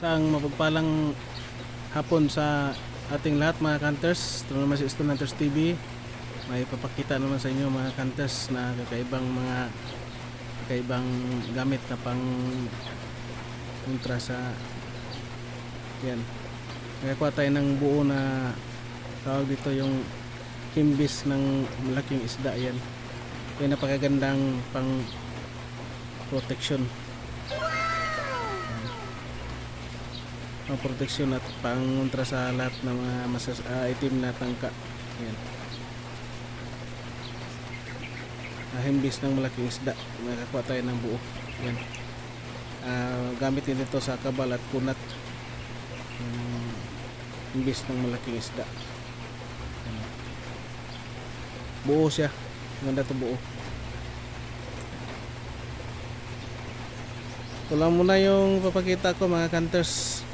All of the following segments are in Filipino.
Isang mapagpalang hapon sa ating lahat mga hunters. Ito naman si Stone Hunters TV. May papakita naman sa inyo mga hunters na kakaibang gamit na pang kontra sa yan. Nakakuha tayo ng buo na tawag dito yung kimbis ng malaking isda yan. Yung napakagandang pang protection. Pang protection at pangontra sa lahat ng mga itim na tangka. Ayan. Himbis ng malaking isda. Nakakuha tayo ng buo. Ayan. Gamit din ito sa kabal at kunat. Himbis ng malaking isda. Ayan. Buo siya. Ganda ito buo. Ito lang muna yung papakita ko mga hunters.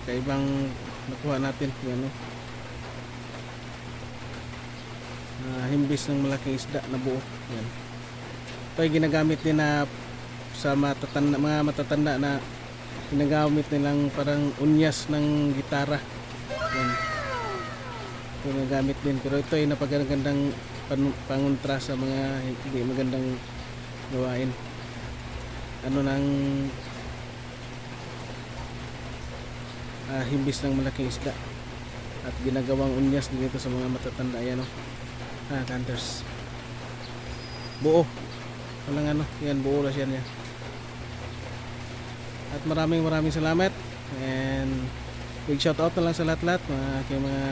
Kaibang nakuha natin yan, no? Himbis ng malaking isda na buo yan. Ito ay ginagamit din na sa mga matatanda na ginagamit nilang parang unyas ng gitara yan. Ito ginagamit din, pero ito ay napagandang pangontra sa mga hindi magandang gawain. Ano nang himbis ng malaking isda at ginagawang unyas dito sa mga matatanda. Ayan, no? Hunters, buo walang ano yan, buo lang siya. At maraming salamat and big shout out na lang sa lahat mga aking mga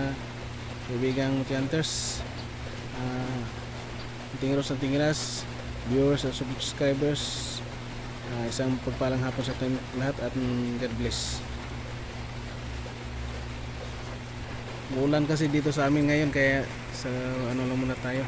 kaibigang hunters, tingiros at tingiras, viewers at subscribers. Isang pagpalang hapon sa ating lahat at God bless. Uulan kasi dito sa amin ngayon, kaya sa ano lang muna tayo.